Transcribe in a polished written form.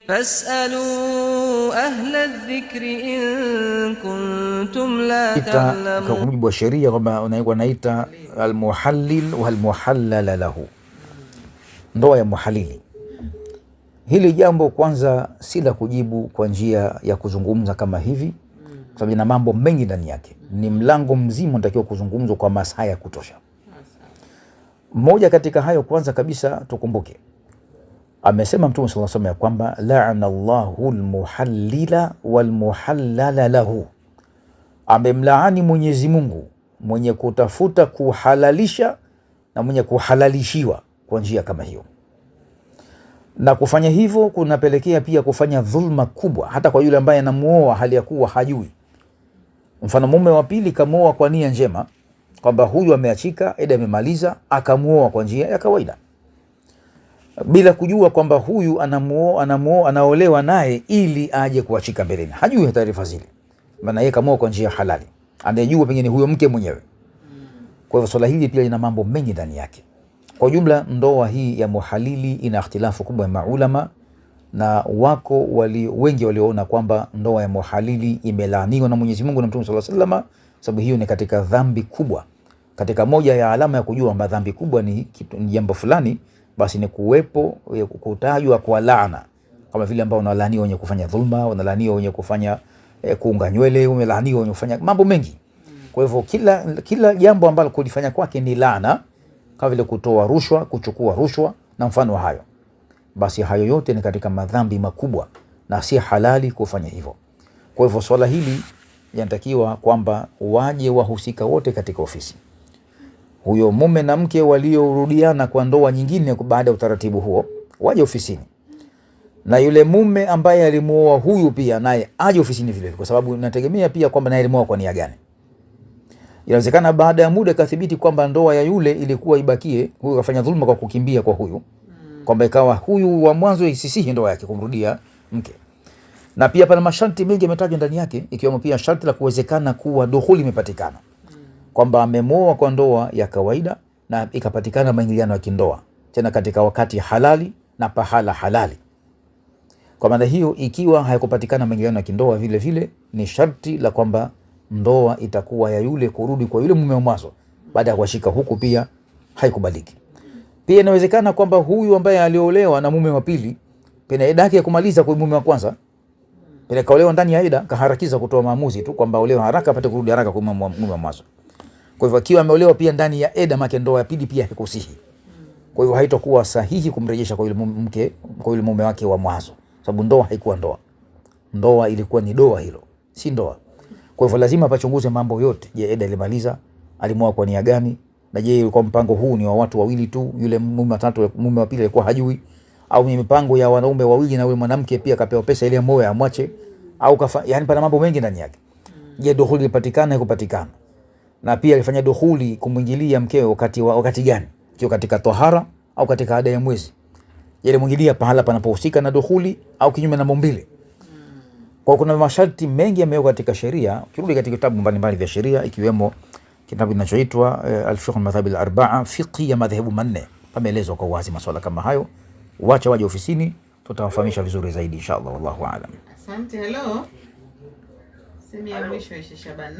Fasalu ahla dhikri in kuntum la ta'lamun. Kwa mujibu wa sheria kwamba wanaita almuhallil wal muhallala lahu, ndoa ya muhalili. Hili jambo kwanza si la kujibu kwa njia ya kuzungumza kama hivi, kwa sababu ina mambo mengi ndani yake. Ni mlango mzima unatakiwa kuzungumzwa kwa masaa ya kutosha. Moja katika hayo, kwanza kabisa tukumbuke, amesema Mtume sallallahu alaihi wasallam ya kwamba la'ana Allahu al-muhallila wal-muhallala lahu, amemlaani Mwenyezi Mungu mwenye kutafuta kuhalalisha na mwenye kuhalalishiwa kwa njia kama hiyo. Na kufanya hivyo kunapelekea pia kufanya dhulma kubwa hata kwa yule ambaye anamuoa hali ya kuwa hajui. Mfano, mume wa pili kamuoa kwa nia njema kwamba huyu ameachika, eda amemaliza, akamuoa kwa njia ya kawaida bila kujua kwamba huyu anaolewa naye ili aje kuachika mbeleni. Hajui taarifa zile, maana yeye kamuoa kwa njia halali, anayejua pengine huyo mke mwenyewe. Kwa hivyo swala hili pia lina mambo mengi ndani yake. Kwa jumla, ndoa hii ya muhalili ina ikhtilafu kubwa ya maulama, na wako wengi walioona kwamba ndoa ya muhalili imelaaniwa na Mwenyezi Mungu na Mtume sallallahu alaihi wasallam, sababu hiyo ni katika dhambi kubwa. Katika moja ya alama ya kujua kwamba dhambi kubwa ni jambo fulani, basi ni kuwepo kutajwa kwa laana, kama vile ambao wanalaaniwa wenye kufanya dhulma, wanalaaniwa wenye kufanya kuunga nywele, wanalaaniwa wenye kufanya mambo mengi. Kwa hivyo kila jambo ambalo kulifanya kwake ni laana, kama vile kutoa rushwa, kuchukua rushwa na mfano wa hayo, basi hayo yote ni katika madhambi makubwa na si halali kufanya hivyo. Kwa hivyo swala hili linatakiwa kwamba waje wahusika wote katika ofisi, huyo mume na mke waliorudiana kwa ndoa nyingine baada ya utaratibu huo waje ofisini, na yule mume ambaye alimuoa huyu pia naye aje ofisini vile, kwa sababu inategemea pia kwamba naye alimuoa kwa nia gani. Inawezekana baada ya muda kathibiti kwamba ndoa ya yule ilikuwa ibakie, huyu kafanya dhulma kwa kukimbia kwa huyu, kwamba ikawa huyu wa mwanzo isisihi ndoa yake kumrudia mke. Na pia pana masharti mengi yametajwa ndani yake, ikiwemo pia sharti la kuwezekana kuwa dukhuli imepatikana, kwamba amemoa kwa ndoa ya kawaida na ikapatikana maingiliano ya kindoa, tena katika wakati halali na pahala halali. Kwa maana hiyo, ikiwa hayakupatikana maingiliano ya kindoa, vile vile ni sharti la kwamba ndoa itakuwa ya yule kurudi kwa yule mume wa mwanzo baada ya kuashika huku, pia haikubaliki. Pia inawezekana kwamba huyu ambaye aliolewa na mume wa pili, pena eda yake ya kumaliza kwa mume wa kwanza, pena kaolewa ndani ya eda, kaharakiza kutoa maamuzi tu kwamba olewa haraka apate kurudi haraka kwa mume wa mwanzo. Kwa hivyo akiwa ameolewa pia ndani ya eda, make ndoa ya pili pia haikusihi. Kwa hivyo haitakuwa sahihi kumrejesha kwa yule mke, kwa yule mume wake wa mwanzo, sababu ndoa haikuwa ndoa. Ndoa ilikuwa ni doa, hilo si ndoa. Kwa hivyo lazima pachunguze mambo yote. Je, eda ilimaliza, alimoa kwa nia gani? Na je, kwa mpango huu ni wa watu wawili tu, yule mume wa tatu, mume wa pili alikuwa hajui, au ni mipango ya wanaume wawili na yule mwanamke pia kapewa pesa ile moyo amwache, au yani pana mambo mengi ndani yake. Je, dukhuli ilipatikana au kupatikana? Na pia alifanya dukhuli kumwingilia mkewe wakati gani? Kio katika tahara au katika ada ya mwezi? Je, alimwingilia pahala panapohusika na dukhuli au kinyume na maumbile? Kwa kuna masharti mengi yamewekwa katika sheria. Kirudi katika vitabu mbalimbali vya sheria, ikiwemo kitabu kinachoitwa al-Fiqh al-Madhhab al-Arba'a, fiqh ya madhehebu manne, pameelezwa kwa wazi masuala kama hayo. Wacha waje ofisini, tutawafahamisha vizuri zaidi inshallah. Wallahu aalam. Asante. Hello, semi ya mwisho Shaban.